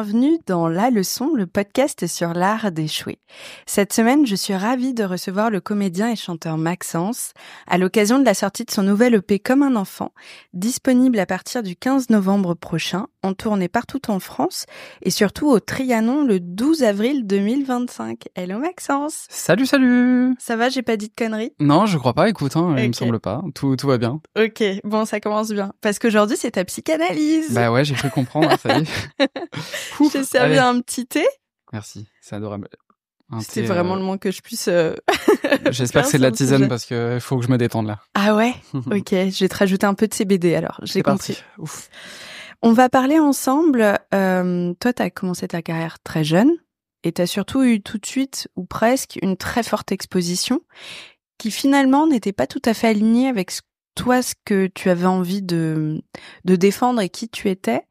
bienvenue dans La Leçon, le podcast sur l'art d'échouer. Cette semaine, je suis ravie de recevoir le comédien et chanteur Maxence à l'occasion de la sortie de son nouvel EP Comme un enfant, disponible à partir du 15 novembre prochain, en tournée partout en France et surtout au Trianon le 12 avril 2025. Hello Maxence. Salut, salut. Ça va, j'ai pas dit de conneries? Non, je crois pas, écoute, Okay. Il me semble pas. Tout va bien. Ok, bon, ça commence bien. Parce qu'aujourd'hui, c'est ta psychanalyse. Bah ouais, j'ai cru comprendre, ça y est. Je t'ai servi un petit thé. Merci, c'est adorable. C'était vraiment le moins que je puisse... J'espère que c'est de la tisane parce que faut que je me détende là. Ah ouais. Ok, je vais te rajouter un peu de CBD alors, j'ai compris. Parti. Ouf. On va parler ensemble. Toi, t'as commencé ta carrière très jeune et t'as surtout eu tout de suite, ou presque, une très forte exposition qui finalement n'était pas tout à fait alignée avec ce que tu avais envie de défendre et qui tu étais.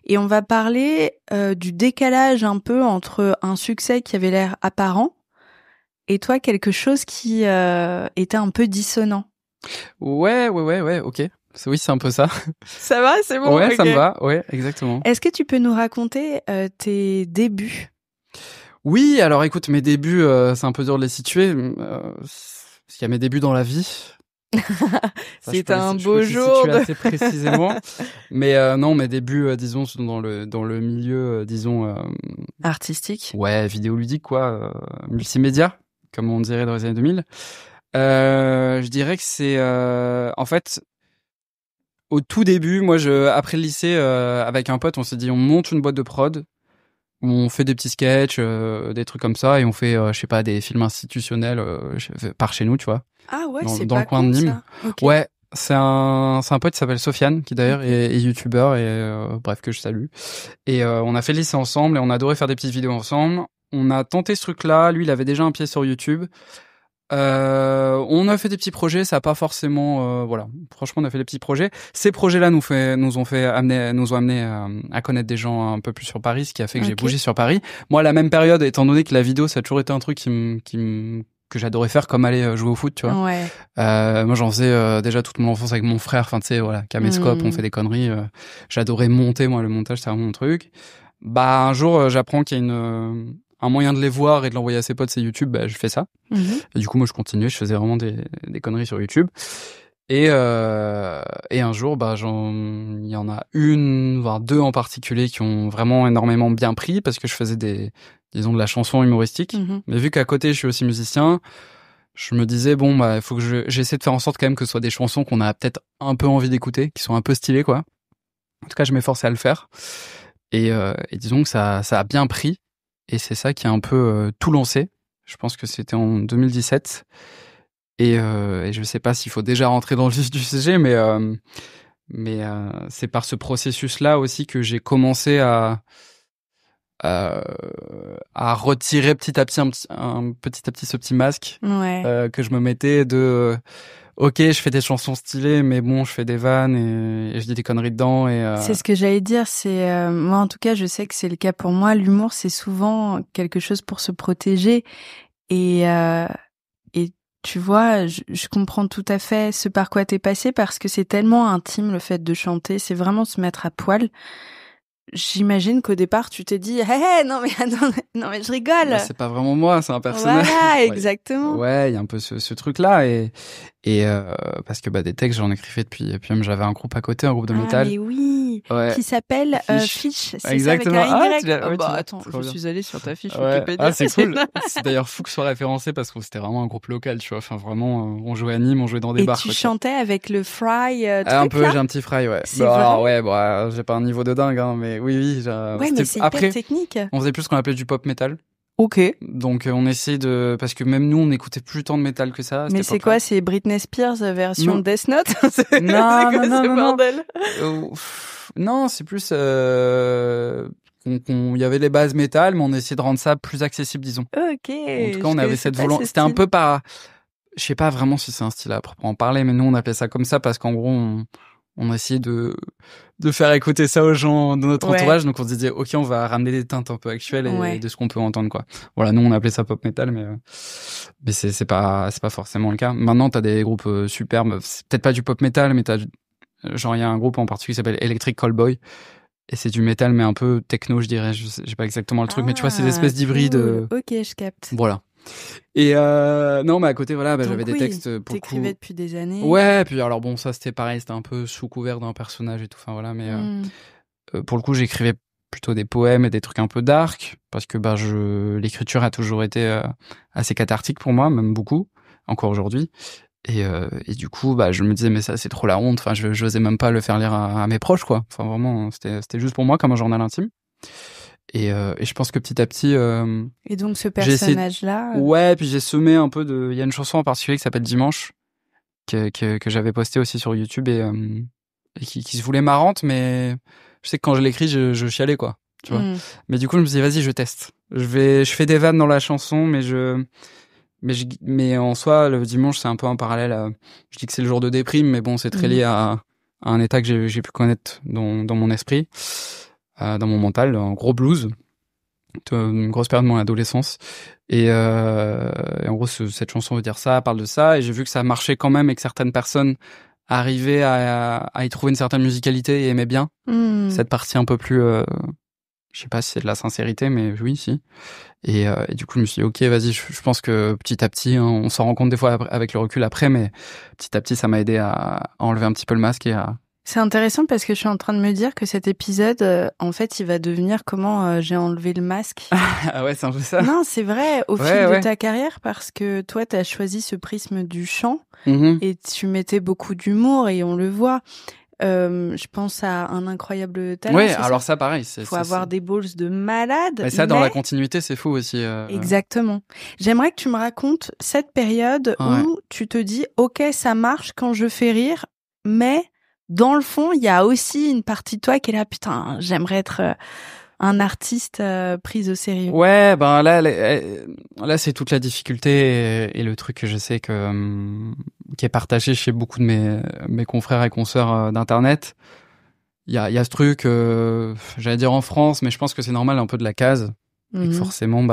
Et on va parler du décalage un peu entre un succès qui avait l'air apparent et toi, quelque chose qui était un peu dissonant. Ouais, ok. Oui, c'est un peu ça. Ça va, c'est bon? Ouais, okay. Ça me va, ouais, exactement. Est-ce que tu peux nous raconter tes débuts? Oui, alors écoute, mes débuts, c'est un peu dur de les situer, parce qu'il y a mes débuts dans la vie. C'est un beau jour. Assez précisément. Mais non, mes débuts, disons, dans le milieu, artistique. Ouais, vidéoludique, quoi, multimédia, comme on dirait dans les années 2000. Je dirais que c'est, en fait, au tout début, moi, après le lycée, avec un pote, on s'est dit, on monte une boîte de prod. On fait des petits sketchs, des trucs comme ça, et on fait, je sais pas, des films institutionnels par chez nous, tu vois. Ah ouais, c'est dans pas le coin de Nîmes. Okay. Ouais, c'est un pote qui s'appelle Sofiane, qui d'ailleurs est youtubeur et bref, que je salue. Et on a fait le lycée ensemble et on adorait faire des petites vidéos ensemble. On a tenté ce truc-là. Lui, il avait déjà un pied sur YouTube. On a fait des petits projets, ça a pas forcément, voilà. Franchement, on a fait des petits projets. Ces projets-là nous ont amené à connaître des gens un peu plus sur Paris, ce qui a fait que j'ai bougé sur Paris. Moi, à la même période, étant donné que la vidéo, ça a toujours été un truc que j'adorais faire, comme aller jouer au foot, tu vois. Ouais. Moi, j'en faisais déjà toute mon enfance avec mon frère. Enfin, tu sais, voilà, caméscope, on fait des conneries. J'adorais monter, moi, le montage, c'est vraiment mon truc. Bah, un jour, j'apprends qu'il y a un moyen de les voir et de l'envoyer à ses potes, c'est YouTube. Bah, je fais ça. Et du coup, moi, je continuais. Je faisais vraiment des conneries sur YouTube. Et un jour, bah, il y en a une, voire deux en particulier qui ont vraiment énormément bien pris parce que je faisais disons de la chanson humoristique. Mais vu qu'à côté, je suis aussi musicien, je me disais, bon, bah, il faut que j'essaie de faire en sorte quand même que ce soit des chansons qu'on a peut-être un peu envie d'écouter, qui sont un peu stylées, quoi. En tout cas, je m'efforçais à le faire. Et disons que ça a bien pris. Et c'est ça qui a un peu tout lancé. Je pense que c'était en 2017. Et je sais pas s'il faut déjà rentrer dans le vif du sujet, mais c'est par ce processus-là aussi que j'ai commencé à retirer petit à petit ce petit masque que je me mettais de ok, je fais des chansons stylées, mais bon, je fais des vannes et je dis des conneries dedans. C'est ce que j'allais dire. C'est moi, en tout cas, je sais que c'est le cas pour moi. L'humour, c'est souvent quelque chose pour se protéger. Et tu vois, je comprends tout à fait ce par quoi t'es passé parce que c'est tellement intime le fait de chanter. C'est vraiment se mettre à poil. J'imagine qu'au départ, tu t'es dit, hey, non mais attends, non mais je rigole. Mais c'est pas vraiment moi, c'est un personnage. Voilà, exactement. Ouais, il y a un peu ce truc-là et parce que bah des textes j'en écrivais depuis, et puis même j'avais un groupe à côté, un groupe de métal. Mais oui, ouais. Qui s'appelle Fiche. C'est exactement. Ça avec un Y. Ouais, Attends, je suis allée sur ta fiche ouais. Wikipédia. Ah, c'est cool. C'est d'ailleurs fou que ce soit référencé parce que c'était vraiment un groupe local, tu vois. Enfin vraiment, on jouait à Nîmes, on jouait dans des bars. Et tu chantais avec le fry. Un peu, j'ai un petit fry, ouais. C'est vrai. Alors ouais, bon, j'ai pas un niveau de dingue, hein, mais oui. Ouais, mais c'est hyper technique. On faisait plus ce qu'on appelait du pop metal. Ok. Donc on essayait parce que même nous on n'écoutait plus tant de métal que ça. Mais c'est quoi, c'est Britney Spears version Death Note? Non. Bordel. Non, c'est plus il y avait les bases métal, mais on essayait de rendre ça plus accessible, disons. Ok. En tout cas, on avait cette volonté. C'était un peu pas, je sais pas vraiment si c'est un style à proprement parler, mais nous on appelait ça comme ça parce qu'en gros on essayait de faire écouter ça aux gens de notre entourage, donc on se disait ok, on va ramener des teintes un peu actuelles et de ce qu'on peut entendre, quoi. Voilà, nous on appelait ça pop metal, mais c'est pas forcément le cas. Maintenant t'as des groupes superbes, c'est peut-être pas du pop metal, mais genre il y a un groupe en particulier qui s'appelle Electric Callboy Et c'est du métal, mais un peu techno, je dirais. J'ai pas exactement le truc, mais tu vois, c'est des espèces d'hybrides. Ok, je capte. Voilà. Et non, mais à côté, voilà, Donc j'avais des textes pour le coup. T'écrivais depuis des années. Ouais, puis alors bon, ça c'était pareil, c'était un peu sous couvert d'un personnage et tout. Enfin voilà, mais pour le coup, j'écrivais plutôt des poèmes et des trucs un peu dark parce que l'écriture a toujours été assez cathartique pour moi, même beaucoup, encore aujourd'hui. Et du coup, je me disais mais ça c'est trop la honte. Enfin, je n'osais même pas le faire lire à mes proches, quoi. Enfin vraiment, c'était juste pour moi comme un journal intime. Et je pense que petit à petit. Et donc ce personnage-là. Ouais, puis j'ai semé un peu de. Il y a une chanson en particulier qui s'appelle Dimanche que j'avais postée aussi sur YouTube et qui se voulait marrante, mais je sais que quand je l'écris, je chialais, quoi. Tu vois. Mais du coup, je me suis dit vas-y, je teste. Je fais des vannes dans la chanson, mais en soi, le dimanche, c'est un peu un parallèle. Je dis que c'est le jour de déprime, mais bon, c'est très lié à un état que j'ai pu connaître dans mon esprit. Dans mon mental, un gros blues, une grosse période de mon adolescence. Et en gros, cette chanson veut dire ça, parle de ça. Et j'ai vu que ça marchait quand même et que certaines personnes arrivaient à y trouver une certaine musicalité et aimaient bien cette partie un peu plus... je sais pas si c'est de la sincérité, mais oui, si. Et du coup, je me suis dit, ok, vas-y, je pense que petit à petit, hein, on s'en rend compte des fois avec le recul après, mais petit à petit, ça m'a aidé à enlever un petit peu le masque et à... C'est intéressant parce que je suis en train de me dire que cet épisode, en fait, il va devenir comment j'ai enlevé le masque. Ah ouais, c'est un peu ça. Non, c'est vrai, au fil de ta carrière, parce que toi, t'as choisi ce prisme du chant et tu mettais beaucoup d'humour et on le voit. Je pense à Un incroyable talent. Ouais, alors ça, pareil. Faut avoir des balls de malade. Mais ça, dans la continuité, c'est fou aussi. Exactement. J'aimerais que tu me racontes cette période où tu te dis, ok, ça marche quand je fais rire, mais dans le fond, il y a aussi une partie de toi qui est là, putain, j'aimerais être un artiste pris au sérieux. Ouais, là, c'est toute la difficulté et le truc que je sais que qui est partagé chez beaucoup de mes confrères et consoeurs d'internet. Il y a ce truc, j'allais dire en France, mais je pense que c'est normal un peu de la case. Et que forcément,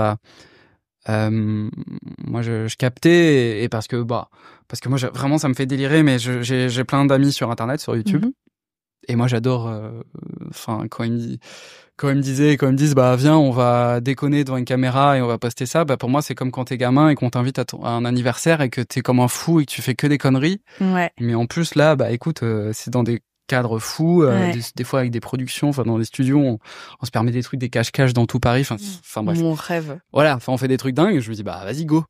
moi je captais et parce que moi vraiment ça me fait délirer, mais j'ai plein d'amis sur internet, sur YouTube, et moi j'adore quand ils me disent viens, on va déconner devant une caméra et on va poster ça, pour moi c'est comme quand t'es gamin et qu'on t'invite à un anniversaire et que t'es comme un fou et que tu fais que des conneries. Mais en plus là écoute, c'est dans des cadre fou, des fois avec des productions, enfin dans les studios, on se permet des trucs, des cache-cache dans tout Paris, enfin bref. Mon rêve. Voilà, on fait des trucs dingues, je me dis vas-y go.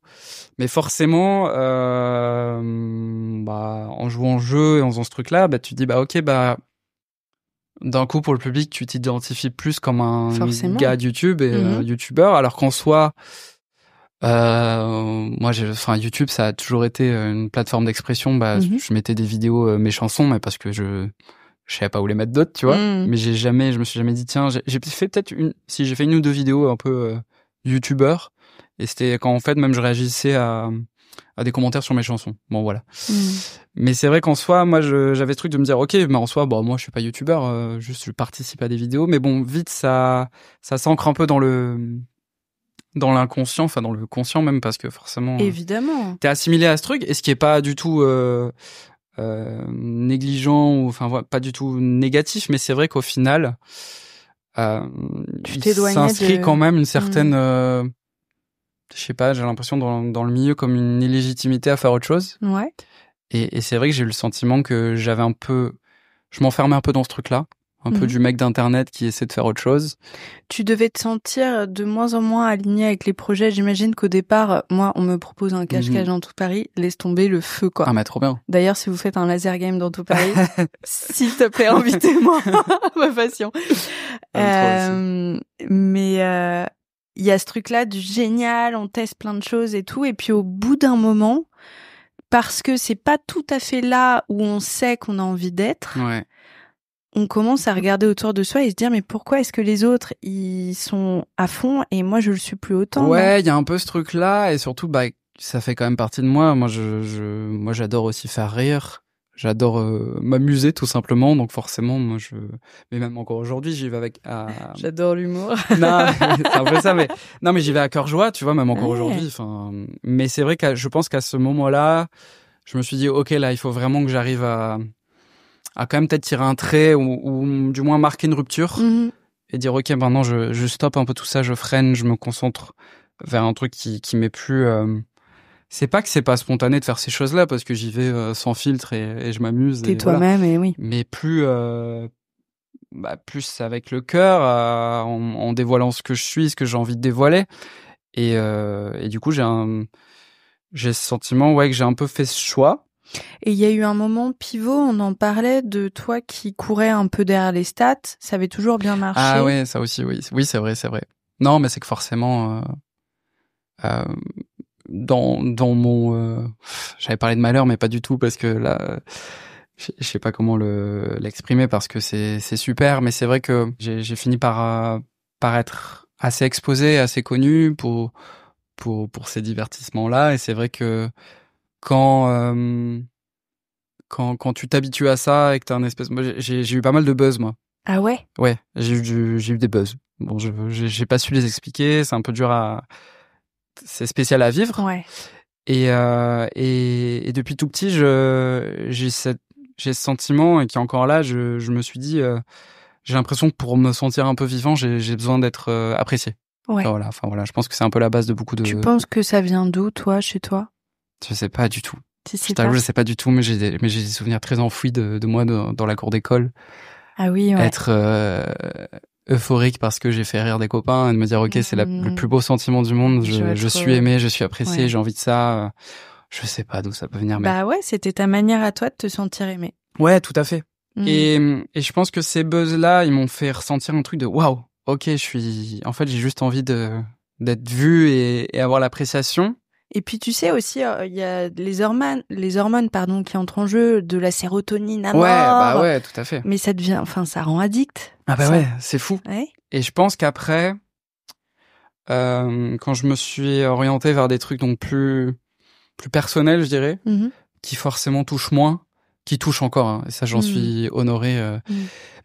Mais forcément en jouant au jeu et en faisant ce truc-là, tu te dis ok, d'un coup pour le public, tu t'identifies plus comme un gars de YouTube et youtubeur, alors qu'en soi YouTube, ça a toujours été une plateforme d'expression. Je mettais des vidéos, mes chansons, mais parce que je savais pas où les mettre d'autres, tu vois. Mais je me suis jamais dit, tiens, j'ai fait peut-être j'ai fait une ou deux vidéos un peu youtubeur. Et c'était quand, en fait, même je réagissais à des commentaires sur mes chansons. Bon, voilà. Mais c'est vrai qu'en soi, moi, j'avais ce truc de me dire, ok, mais en soi, moi, je suis pas youtubeur, juste je participe à des vidéos. Mais bon, vite, ça s'ancre un peu dans l'inconscient, enfin dans le conscient même, parce que forcément évidemment t'es assimilé à ce truc, et ce qui est pas du tout négligent ou pas du tout négatif, mais c'est vrai qu'au final il s'inscrit quand même une certaine je sais pas, j'ai l'impression dans le milieu comme une illégitimité à faire autre chose. Et c'est vrai que j'ai eu le sentiment que je m'enfermais un peu dans ce truc là, un peu du mec d'internet qui essaie de faire autre chose. Tu devais te sentir de moins en moins aligné avec les projets. J'imagine qu'au départ, moi, on me propose un cache-cache dans tout Paris, laisse tomber le feu, quoi. Ah, mais trop bien. D'ailleurs, si vous faites un laser game dans tout Paris, s'il te plaît, invitez-moi. Ma passion. Mais il y a ce truc-là du génial, on teste plein de choses et tout, et puis au bout d'un moment, parce que c'est pas tout à fait là où on sait qu'on a envie d'être. On commence à regarder autour de soi et se dire mais pourquoi est-ce que les autres ils sont à fond et moi je le suis plus autant. Ouais, il y a un peu ce truc là, et surtout ça fait quand même partie de moi. Moi j'adore aussi faire rire. J'adore m'amuser tout simplement, donc forcément mais même encore aujourd'hui, j'y vais avec J'adore l'humour. Non, c'est un peu ça, mais non, mais j'y vais à cœur joie, tu vois, même encore aujourd'hui, mais c'est vrai que je pense qu'à ce moment-là, je me suis dit OK, là, il faut vraiment que j'arrive à à quand même peut-être tirer un trait ou du moins marquer une rupture et dire ok, maintenant je stoppe un peu tout ça, je freine, je me concentre vers un truc qui m'est plus. C'est pas que c'est pas spontané de faire ces choses-là parce que j'y vais sans filtre et je m'amuse. T'es toi-même et oui. Mais plus plus avec le cœur, en dévoilant ce que je suis, ce que j'ai envie de dévoiler. Et du coup, j'ai ce sentiment que j'ai un peu fait ce choix. Et il y a eu un moment pivot, on en parlait de toi qui courais un peu derrière les stats, ça avait toujours bien marché. Ah ouais, ça aussi, oui. Oui, c'est vrai. Non, mais c'est que forcément, dans mon... j'avais parlé de malheur, mais pas du tout, parce que là... je sais pas comment l'exprimer parce que c'est super, mais c'est vrai que j'ai fini par être assez exposé, assez connu pour ces divertissements-là, et c'est vrai que quand tu t'habitues à ça et que t'as un espèce, moi j'ai eu pas mal de buzz, moi. Ah ouais? Ouais, j'ai eu des buzz. Bon, j'ai pas su les expliquer, c'est un peu dur c'est spécial à vivre. Ouais. Et depuis tout petit, j'ai ce sentiment et qui est encore là. Je me suis dit, j'ai l'impression que pour me sentir un peu vivant, j'ai besoin d'être apprécié. Ouais. Enfin voilà, je pense que c'est un peu la base de beaucoup de. Tu penses que ça vient d'où, toi, chez toi? Je sais pas du tout. Je t'avoue, je sais pas du tout, mais j'ai des souvenirs très enfouis de moi dans la cour d'école. Ah oui, ouais. Être euphorique parce que j'ai fait rire des copains et de me dire ok, c'est le plus beau sentiment du monde. Je suis aimé, je suis apprécié, ouais. J'ai envie de ça. Je sais pas d'où ça peut venir. Mais... Bah ouais, c'était ta manière à toi de te sentir aimé. Ouais, tout à fait. Et je pense que ces buzz-là, ils m'ont fait ressentir un truc de waouh. Ok, en fait, j'ai juste envie d'être vu et avoir l'appréciation. Et puis tu sais aussi, il y a les hormones qui entrent en jeu, de la sérotonine à mort. Ouais, bah ouais, tout à fait. Mais ça devient, ça rend addict. Ah bah ouais, c'est fou. Ouais. Et je pense qu'après, quand je me suis orienté vers des trucs donc plus personnels, je dirais, qui forcément touchent moins, qui touchent encore, hein, et ça j'en suis honoré,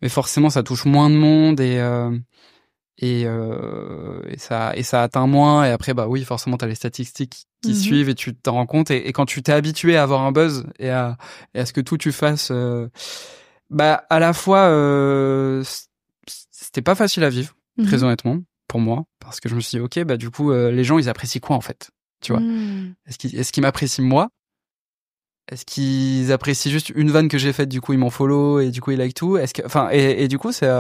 mais forcément ça touche moins de monde et ça atteint moins, et après bah oui, forcément t'as les statistiques qui suivent et tu t'en rends compte, et quand tu t'es habitué à avoir un buzz et à ce que tout tu fasses, à la fois c'était pas facile à vivre, très honnêtement pour moi, parce que je me suis dit ok, du coup les gens ils apprécient quoi en fait, tu vois, est-ce qu'ils m'apprécient moi, est-ce qu'ils apprécient juste une vanne que j'ai faite, du coup ils m'en follow et du coup ils like tout, et du coup c'est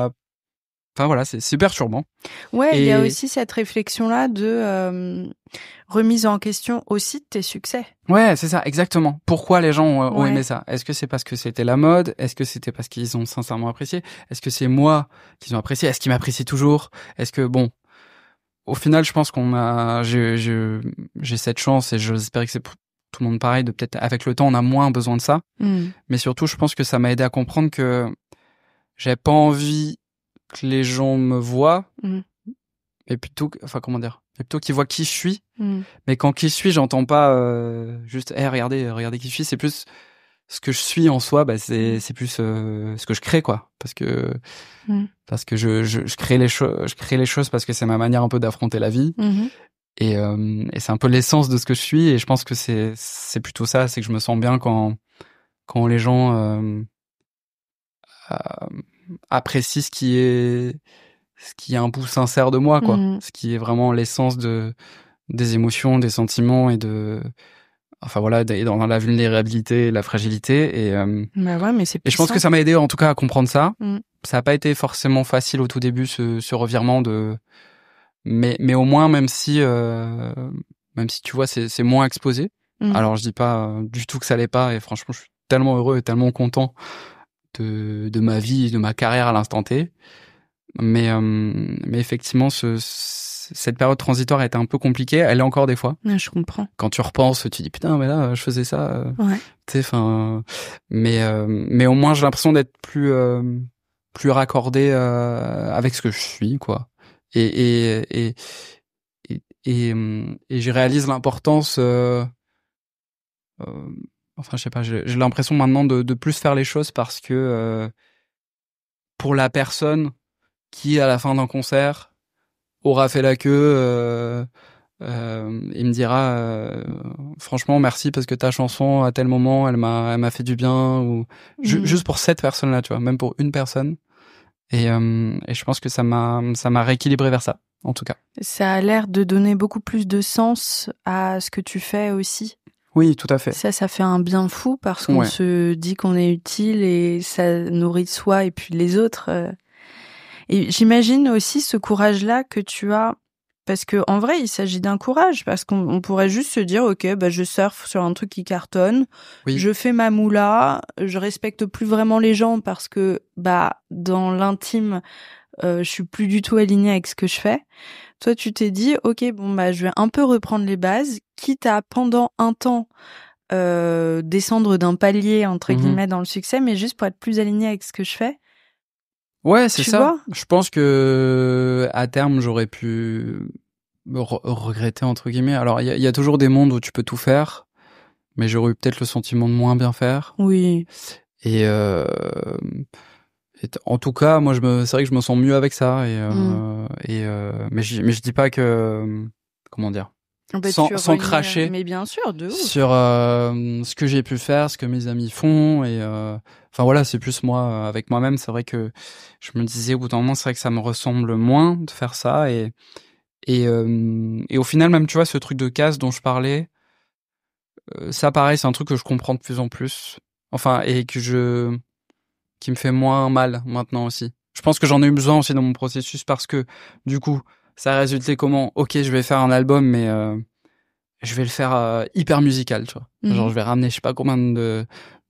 voilà, c'est perturbant. Ouais, il y a aussi cette réflexion-là de remise en question aussi de tes succès. Ouais, c'est ça, exactement. Pourquoi les gens ont aimé ça? Est-ce que c'est parce que c'était la mode? Est-ce que c'était parce qu'ils ont sincèrement apprécié? Est-ce que c'est moi qu'ils ont apprécié? Est-ce qu'ils m'apprécient toujours? Est-ce que, bon, au final, je pense j'ai cette chance, et j'espère que c'est pour tout le monde pareil, de peut-être, avec le temps, on a moins besoin de ça. Mais surtout, je pense que ça m'a aidé à comprendre que j'avais pas envie que les gens me voient, et plutôt, qu'ils voient qui je suis. Mais quand qui je suis, j'entends pas juste regardez qui je suis, c'est plus ce que je suis en soi, c'est plus ce que je crée, quoi, parce que je crée les choses parce que c'est ma manière un peu d'affronter la vie, et c'est un peu l'essence de ce que je suis, et je pense que c'est plutôt ça, c'est que je me sens bien quand les gens apprécie ce qui est un bout sincère de moi, quoi. Ce qui est vraiment l'essence des émotions, des sentiments, et dans la vulnérabilité et la fragilité, et ouais, mais c'est et je pense que ça m'a aidé en tout cas à comprendre ça. Ça a pas été forcément facile au tout début, ce revirement mais au moins, même si tu vois, c'est moins exposé. Alors je dis pas du tout que ça l'est pas, et franchement je suis tellement heureux et tellement content de ma vie, de ma carrière à l'instant T. Mais effectivement, cette période transitoire a été un peu compliquée. Elle est encore des fois. Ouais, je comprends. Quand tu repenses, tu dis putain, mais là, je faisais ça. Ouais. Tu sais, mais au moins j'ai l'impression d'être plus raccordé avec ce que je suis, quoi. Et je réalise l'importance. Enfin, je sais pas. J'ai l'impression maintenant de plus faire les choses parce que pour la personne qui, à la fin d'un concert, aura fait la queue il me dira franchement merci parce que ta chanson à tel moment elle m'a fait du bien, ou juste pour cette personne-là, tu vois, même pour une personne. Et je pense que ça m'a rééquilibré vers ça, en tout cas. Ça a l'air de donner beaucoup plus de sens à ce que tu fais aussi. Oui, tout à fait. Ça fait un bien fou parce qu'on se dit qu'on est utile et ça nourrit soi et puis les autres. Et j'imagine aussi ce courage-là que tu as, parce que en vrai, il s'agit d'un courage, parce qu'on pourrait juste se dire, ok, bah je surfe sur un truc qui cartonne, je fais ma moula, je respecte plus vraiment les gens parce que bah dans l'intime, je suis plus du tout alignée avec ce que je fais. Toi, tu t'es dit, ok, bon bah je vais un peu reprendre les bases, quitte à pendant un temps descendre d'un palier entre guillemets dans le succès, mais juste pour être plus alignée avec ce que je fais. Ouais, c'est tu ça. Vois, je pense que à terme, j'aurais pu regretter entre guillemets. Alors, il y a toujours des mondes où tu peux tout faire, mais j'aurais eu peut-être le sentiment de moins bien faire. Oui. Et en tout cas, moi, c'est vrai que je me sens mieux avec ça. Mais je dis pas que comment dire. Sans cracher, mais bien sûr, de ouf. Sur ce que j'ai pu faire, ce que mes amis font, et enfin voilà, c'est plus moi avec moi-même. C'est vrai que je me disais au bout d'un moment, c'est vrai que ça me ressemble moins de faire ça, et au final, même tu vois, ce truc de casse dont je parlais, ça pareil, c'est un truc que je comprends de plus en plus, enfin, et qui me fait moins mal maintenant aussi. Je pense que j'en ai eu besoin aussi dans mon processus parce que du coup, ça a résulté comment? Ok, je vais faire un album, mais je vais le faire hyper musical, tu vois. Genre, je vais ramener je sais pas combien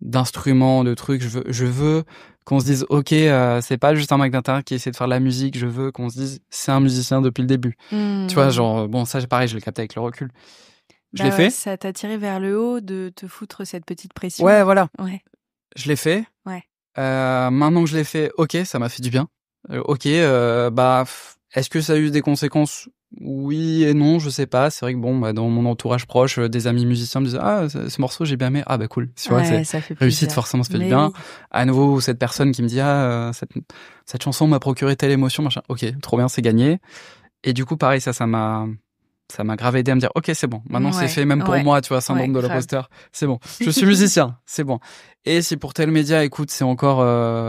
d'instruments, de trucs. Je veux qu'on se dise, ok, c'est pas juste un mec d'internet qui essaie de faire de la musique. Je veux qu'on se dise, c'est un musicien depuis le début. Tu vois, genre, bon, ça, pareil, je l'ai capté avec le recul. Je l'ai fait. Ça t'a tiré vers le haut de te foutre cette petite pression. Ouais, voilà. Ouais. Je l'ai fait. Ouais. Maintenant que je l'ai fait, ok, ça m'a fait du bien. Est-ce que ça a eu des conséquences? Oui et non, je sais pas. C'est vrai que bon, dans mon entourage proche, des amis musiciens me disaient, ah, ce morceau j'ai bien aimé. Ah bah cool. Tu vois, c'est ça fait réussite, forcément ça fait du bien. Oui. À nouveau, cette personne qui me dit, ah, cette chanson m'a procuré telle émotion, machin. Ok, trop bien, c'est gagné. Et du coup, pareil, ça m'a grave aidé à me dire, ok, c'est bon. Maintenant, c'est fait, même pour moi, tu vois, syndrome de l'imposteur. C'est bon. Je suis musicien, c'est bon. Et si pour tel média, écoute, c'est encore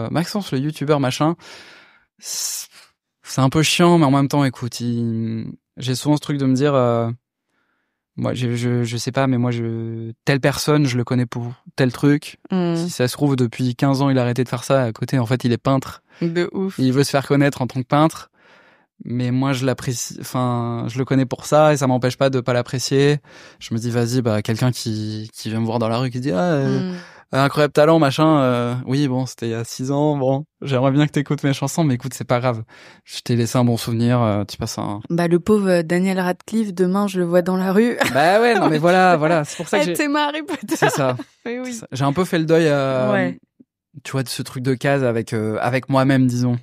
Maxence, le youtubeur, machin. C'est un peu chiant, mais en même temps, écoute, j'ai souvent ce truc de me dire, moi, je sais pas, mais moi, telle personne, je le connais pour tel truc. Si ça se trouve, depuis 15 ans, il a arrêté de faire ça. À côté, en fait, il est peintre. De ouf. Il veut se faire connaître en tant que peintre. Mais moi, je l'apprécie, enfin, je le connais pour ça et ça m'empêche pas de pas l'apprécier. Je me dis, vas-y, quelqu'un qui vient me voir dans la rue, qui dit, incroyable talent, machin, oui, bon, c'était il y a 6 ans, bon, j'aimerais bien que t'écoutes mes chansons, mais écoute, c'est pas grave. Je t'ai laissé un bon souvenir, tu passes un... le pauvre Daniel Radcliffe, demain, je le vois dans la rue. Ouais, non, mais voilà, c'est pour ça que j'ai... t'es Harry Potter. C'est ça. Oui. J'ai un peu fait le deuil, tu vois, de ce truc de case avec moi-même, disons.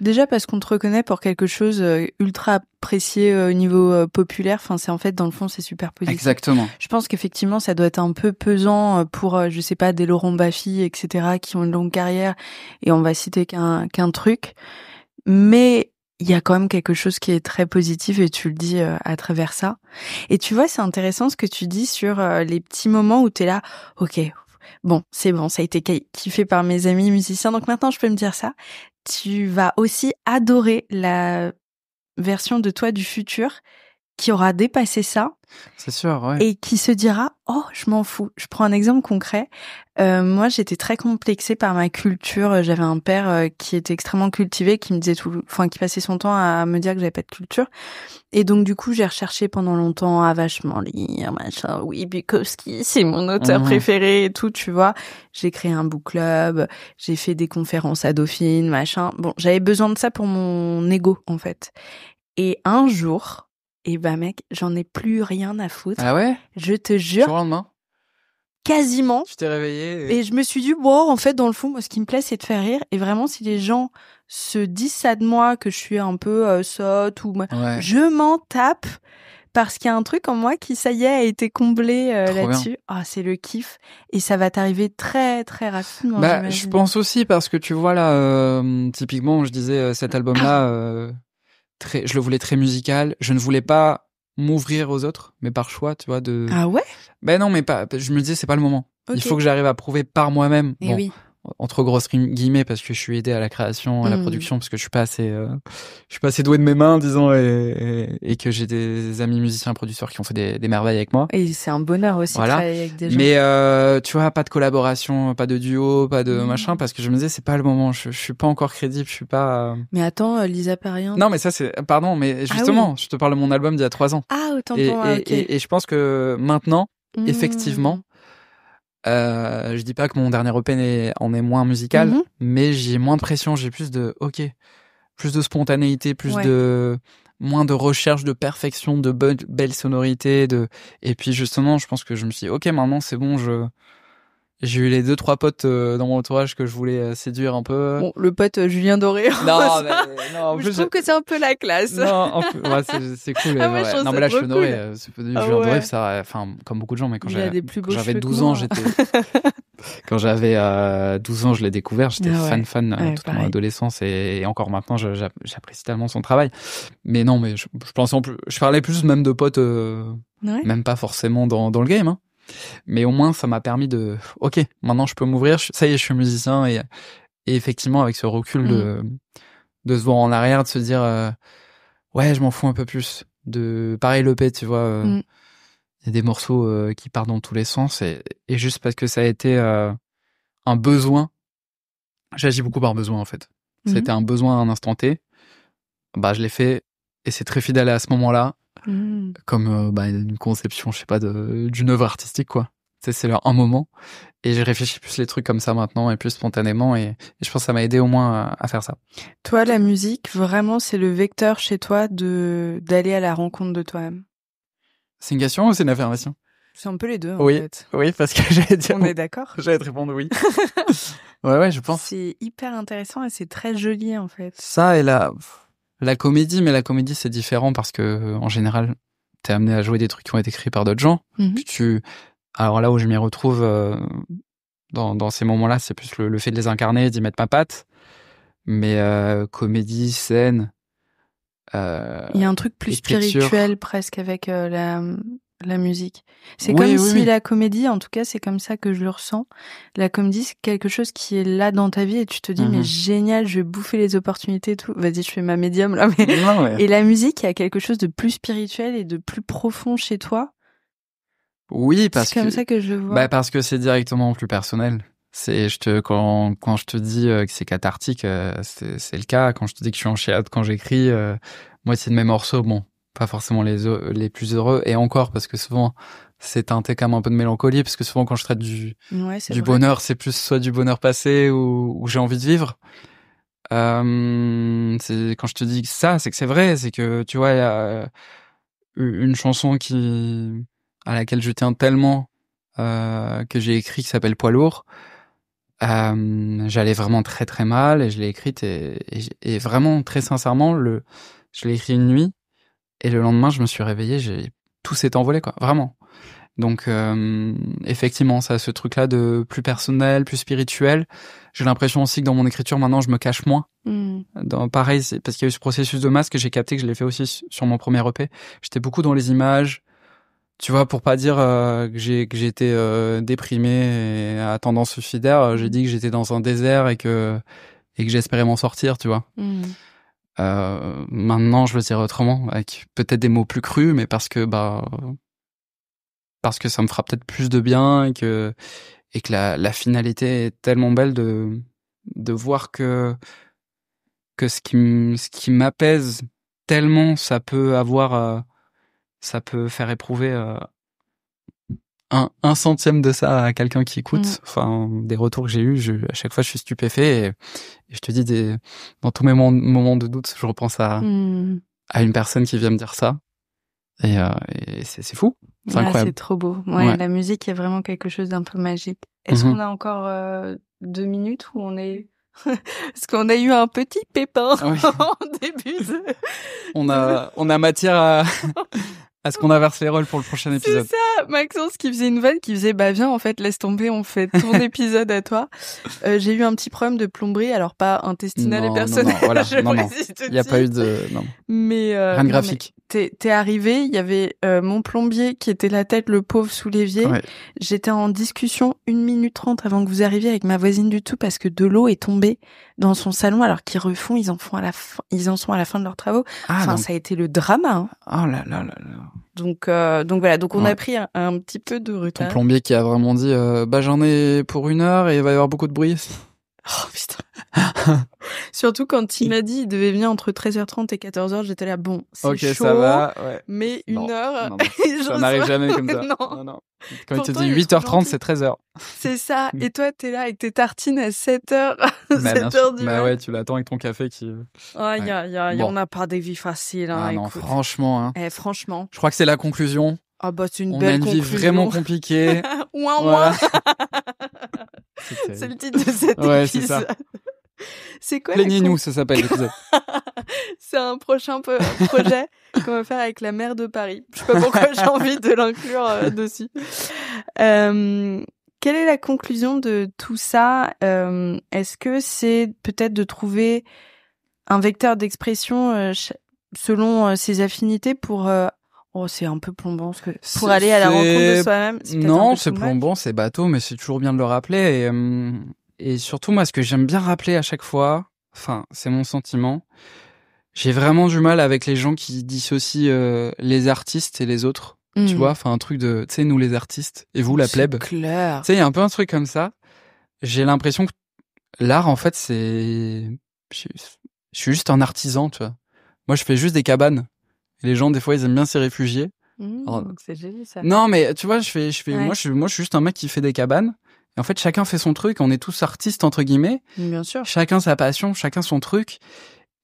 Déjà parce qu'on te reconnaît pour quelque chose ultra apprécié au niveau populaire. Enfin, c'est en fait, dans le fond, c'est super positif. Exactement. Je pense qu'effectivement, ça doit être un peu pesant pour, je sais pas, des Laurent Baffy, etc., qui ont une longue carrière. Et on va citer qu'un truc. Mais il y a quand même quelque chose qui est très positif et tu le dis à travers ça. Et tu vois, c'est intéressant ce que tu dis sur les petits moments où t'es là, ok, bon, c'est bon, ça a été kiffé par mes amis musiciens, donc maintenant je peux me dire ça. Tu vas aussi adorer la version de toi du futur qui aura dépassé ça. C'est sûr, ouais. Et qui se dira, oh, je m'en fous. Je prends un exemple concret. Moi, j'étais très complexée par ma culture. J'avais un père qui était extrêmement cultivé, qui me disait qui passait son temps à me dire que j'avais pas de culture. Et donc, du coup, j'ai recherché pendant longtemps à vachement lire, machin. Oui, Bukowski, c'est mon auteur préféré et tout, tu vois. J'ai créé un book club. J'ai fait des conférences à Dauphine, machin. Bon, j'avais besoin de ça pour mon ego, en fait. Et un jour, mec, j'en ai plus rien à foutre. Ah ouais? Je te jure. Sur le lendemain? Quasiment. Tu t'es réveillé et je me suis dit, bon, en fait, dans le fond, moi, ce qui me plaît, c'est de faire rire. Et vraiment, si les gens se disent ça de moi, que je suis un peu sotte ou... Je m'en tape parce qu'il y a un truc en moi qui, ça y est, a été comblé là-dessus. Ah, c'est le kiff. Et ça va t'arriver très, très rapidement, j'imagine. Je pense aussi parce que tu vois, là, typiquement, je disais, cet album-là... je le voulais très musical. Je ne voulais pas m'ouvrir aux autres, mais par choix, tu vois, de... Ah ouais? Ben non, mais pas, je me disais, c'est pas le moment. Okay. Il faut que j'arrive à prouver par moi-même. Et oui. Entre grosses guillemets, parce que je suis aidé à la création, à la production, parce que je suis pas assez doué de mes mains, disons, et que j'ai des amis musiciens producteurs qui ont fait des merveilles avec moi. Et c'est un bonheur aussi de travailler avec des gens. Mais tu vois, pas de collaboration, pas de duo, pas de machin, parce que je me disais, c'est pas le moment, je suis pas encore crédible, je suis pas... Mais attends, Lisa Perrien... Non, mais ça c'est... Pardon, mais justement, je te parle de mon album d'il y a 3 ans. Ah, autant pour moi, ok. Et je pense que maintenant, effectivement... je dis pas que mon dernier EP en est moins musical, mais j'ai moins de pression, j'ai plus de spontanéité, moins de recherche de perfection, de belles sonorités, et puis justement, je pense que je me suis dit, ok, maintenant c'est bon, j'ai eu les 2-3 potes dans mon entourage que je voulais séduire un peu. Bon, le pote Julien Doré. Non, en plus, je trouve que c'est un peu la classe. Non, en plus, ouais, c'est cool. Ah ouais, non, mais là, je suis honoré. Cool. Julien Doré, ça, enfin, comme beaucoup de gens, mais quand j'avais 12 ans, quand j'avais 12 ans, je l'ai découvert. J'étais fan toute mon adolescence et encore maintenant, j'apprécie tellement son travail. Mais non, mais je pensais je parlais plus même de potes, même pas forcément dans le game, hein. Mais au moins, ça m'a permis ok, maintenant je peux m'ouvrir, ça y est, je suis musicien, et effectivement, avec ce recul de se voir en arrière, de se dire, ouais, je m'en fous un peu plus. Pareil, l'EP, tu vois, il y a des morceaux qui partent dans tous les sens, et juste parce que ça a été un besoin, j'agis beaucoup par besoin, en fait. C'était un besoin à un instant T, bah, je l'ai fait, et c'est très fidèle à ce moment-là. Comme une conception, je sais pas, d'une œuvre artistique, quoi. C'est un moment, et j'ai réfléchi plus les trucs comme ça maintenant, et plus spontanément, et je pense que ça m'a aidé au moins à faire ça. Toi, la musique, vraiment, c'est le vecteur chez toi d'aller à la rencontre de toi-même. C'est une question ou c'est une affirmation? C'est un peu les deux, en fait. Oui, parce que j'allais dire... On est d'accord? J'allais te répondre oui. ouais, je pense. C'est hyper intéressant, et c'est très joli, en fait. Ça, et la comédie, mais la comédie, c'est différent parce que, en général, t'es amené à jouer des trucs qui ont été écrits par d'autres gens. Alors là où je m'y retrouve dans ces moments-là, c'est plus le fait de les incarner, d'y mettre ma patte. Mais comédie, scène... il y a un truc plus spirituel presque avec la musique. C'est comme si la comédie, en tout cas, c'est comme ça que je le ressens. La comédie, c'est quelque chose qui est là dans ta vie et tu te dis, mais génial, je vais bouffer les opportunités et tout. Vas-y, je fais ma médium, là. Et la musique, il y a quelque chose de plus spirituel et de plus profond chez toi. Oui, parce que... C'est comme ça que je le vois. Bah, parce que c'est directement plus personnel. Quand je te dis que c'est cathartique, c'est le cas. Quand je te dis que je suis en chiate quand j'écris, moitié de mes morceaux, bon, pas forcément les plus heureux, et encore parce que souvent c'est teinté comme un peu de mélancolie, parce que souvent quand je traite du bonheur, c'est plus soit du bonheur passé ou j'ai envie de vivre. C'est quand je te dis ça, c'est que c'est vrai, c'est que tu vois, il y a une chanson à laquelle je tiens tellement, que j'ai écrit, qui s'appelle Poids lourd. J'allais vraiment très très mal, et je l'ai écrite, et vraiment très sincèrement, je l'ai écrit une nuit, et le lendemain je me suis réveillé, tout s'est envolé, quoi, vraiment. Donc effectivement, ça a ce truc là de plus personnel, plus spirituel. J'ai l'impression aussi que dans mon écriture maintenant, je me cache moins. Pareil, c'est parce qu'il y a eu ce processus de masque, j'ai capté que je l'ai fait aussi sur mon premier EP. J'étais beaucoup dans les images, tu vois, pour pas dire que j'étais déprimé et à tendance suicidaire, j'ai dit que j'étais dans un désert et que j'espérais m'en sortir, tu vois. Maintenant, je le dirais autrement, avec peut-être des mots plus crus, mais parce que ça me fera peut-être plus de bien, et que la finalité est tellement belle de voir que ce qui m'apaise tellement, ça peut faire éprouver un centième de ça à quelqu'un qui écoute. Enfin, des retours que j'ai eus, à chaque fois, je suis stupéfait, et je te dis, dans tous mes moments de doute, je repense à une personne qui vient me dire ça, et c'est fou, c'est incroyable. C'est trop beau. Ouais, la musique est vraiment quelque chose d'un peu magique. Est-ce qu'on a encore 2 minutes où on est... Parce qu'on a eu un petit pépin en début on a matière à ce qu'on inverse les rôles pour le prochain épisode. C'est ça. Maxence qui faisait une vanne, qui faisait bah viens en fait laisse tomber, on fait ton épisode à toi. J'ai eu un petit problème de plomberie, alors pas intestinal et personnel. Non, voilà, je non. Il y a pas eu de Mais rien de graphique. T'es arrivé, il y avait mon plombier qui était la tête le pauvre sous l'évier. Ouais. J'étais en discussion 1 minute 30 avant que vous arriviez avec ma voisine du tout parce que de l'eau est tombée dans son salon alors qu'ils refont, ils en sont à la fin de leurs travaux. Ça a été le drama. Hein. Oh là là là là. Donc voilà, on a pris un petit peu de retard. Ton plombier qui a vraiment dit j'en ai pour 1 heure et il va y avoir beaucoup de bruit. Oh putain. Surtout quand il m'a dit il devait venir entre 13h30 et 14h, j'étais là bon, c'est okay, chaud. Ça va, ouais. Mais 1 heure. Non. Ça n'arrive jamais comme ça. Non. Quand pourtant, il te dit 8h30, c'est 13h. C'est ça. Et toi, t'es là avec tes tartines à 7h. 7h du matin. Ouais, tu l'attends avec ton café qui. On n'a pas des vies faciles. Hein, non, écoute. franchement. Hein. Franchement. Je crois que c'est la conclusion. Ah bah c'est une on belle conclusion. On a une vie vraiment compliquée. Ouin. C'est le titre de cet épisode. C'est ça. C'est quoi Plaignez-nous, ça s'appelle l'épisode. C'est un prochain projet qu'on va faire avec la maire de Paris. Je sais pas pourquoi j'ai envie de l'inclure dessus. Quelle est la conclusion de tout ça? Est-ce que c'est peut-être de trouver un vecteur d'expression selon ses affinités pour c'est un peu plombant pour aller à la rencontre de soi-même. Non, c'est plombant, c'est bateau, mais c'est toujours bien de le rappeler. Et surtout, moi, ce que j'aime bien rappeler à chaque fois, c'est mon sentiment. J'ai vraiment du mal avec les gens qui dissocient les artistes et les autres. Tu vois, un truc de, tu sais, nous les artistes et vous la plèbe. C'est clair. Tu sais, il y a un peu un truc comme ça. J'ai l'impression que l'art, en fait, je suis juste un artisan, tu vois. Moi, je fais juste des cabanes. Et les gens, des fois, ils aiment bien s'y réfugier. C'est génial, ça. Non, mais tu vois, moi, je suis juste un mec qui fait des cabanes. Et en fait, chacun fait son truc. On est tous artistes, entre guillemets. Bien sûr. Chacun sa passion, chacun son truc.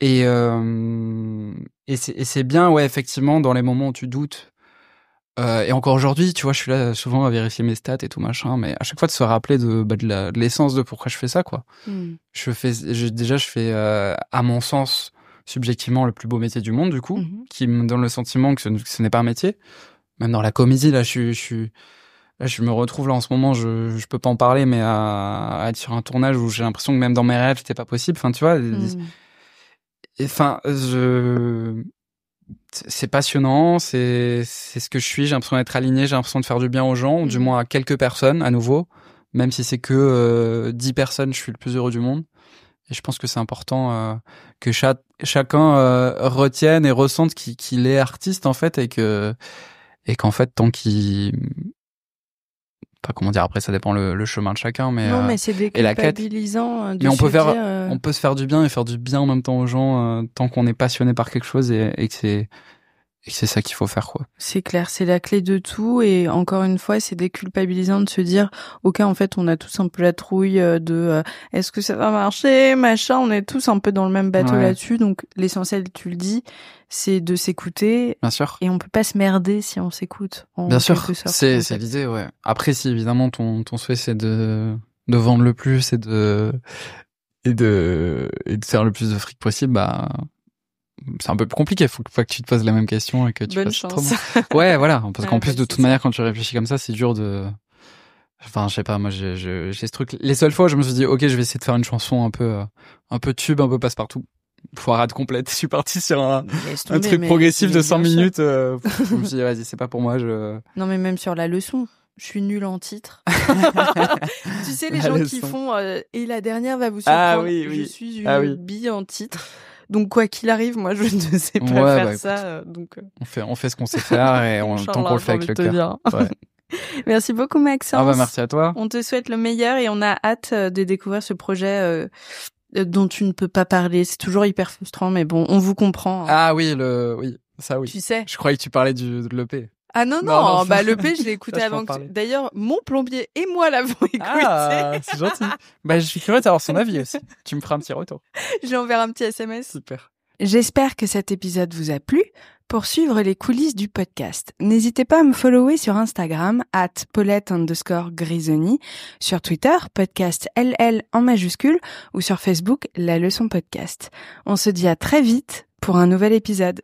Et c'est bien, ouais, effectivement, dans les moments où tu doutes. Et encore aujourd'hui, tu vois, je suis là souvent à vérifier mes stats et tout machin, mais à chaque fois de se rappeler de l'essence de pourquoi je fais ça, quoi. Je fais à mon sens subjectivement le plus beau métier du monde, du coup, qui me donne le sentiment que ce n'est pas un métier. Même dans la comédie, là, je me retrouve là en ce moment, je peux pas en parler, mais à être sur un tournage où j'ai l'impression que même dans mes rêves, c'était pas possible. Tu vois. C'est passionnant, c'est ce que je suis. J'ai l'impression d'être aligné, j'ai l'impression de faire du bien aux gens, ou du moins à quelques personnes, à nouveau. Même si c'est que 10 personnes, je suis le plus heureux du monde. Et je pense que c'est important que chacun retienne et ressente qu'il est artiste, en fait, et qu'en fait, tant qu'il... Enfin, comment dire, après, ça dépend le chemin de chacun, mais... Non, mais c'est déculpabilisant de mais on peut faire du bien et faire du bien en même temps aux gens tant qu'on est passionné par quelque chose et que c'est ça qu'il faut faire, quoi. C'est clair, c'est la clé de tout. Et encore une fois, c'est déculpabilisant de se dire, ok, en fait, on a tous un peu la trouille de est-ce que ça va marcher, machin. On est tous un peu dans le même bateau là-dessus. Donc, l'essentiel, tu le dis, c'est de s'écouter. Bien sûr. Et on peut pas se merder si on s'écoute. Bien sûr, c'est l'idée, ouais. Après, si évidemment ton souhait c'est de vendre le plus et de faire le plus de fric possible, bah c'est un peu plus compliqué. Faut que tu te poses la même question et que tu Bonne fasses chance. Ouais, voilà. Parce qu'en plus, de toute manière, quand tu réfléchis comme ça, c'est dur de... Enfin, je sais pas, moi, j'ai ce truc... Les seules fois où je me suis dit, ok, je vais essayer de faire une chanson un peu tube, un peu passe-partout. Foirade complète. Je suis parti sur un truc progressif de 100 minutes. Je me suis dit, vas-y, c'est pas pour moi. Non, mais même sur la leçon. Je suis nulle en titre. Tu sais, les gens qui font et la dernière va vous surprendre. Oui. Je suis une bille en titre. Donc, quoi qu'il arrive, moi, je ne sais pas faire ça. Donc, on fait ce qu'on sait faire et tant qu'on le fait avec le cœur. Ouais. Merci beaucoup, Maxence. Ah bah, merci à toi. On te souhaite le meilleur et on a hâte de découvrir ce projet dont tu ne peux pas parler. C'est toujours hyper frustrant, mais bon, on vous comprend. Hein. Ah oui, ça oui. Tu sais. Je croyais que tu parlais de l'EP. Ah non, bah l'EP, je l'ai écouté avant que... D'ailleurs, mon plombier et moi l'avons écouté. Ah, c'est gentil. Bah, je suis curieux d'avoir son avis aussi. Tu me feras un petit retour. Je lui enverrai un petit SMS. Super. J'espère que cet épisode vous a plu. Pour suivre les coulisses du podcast, n'hésitez pas à me follower sur Instagram @Paulette_Grisoni, sur Twitter, podcast LL en majuscule, ou sur Facebook, La Leçon Podcast. On se dit à très vite pour un nouvel épisode.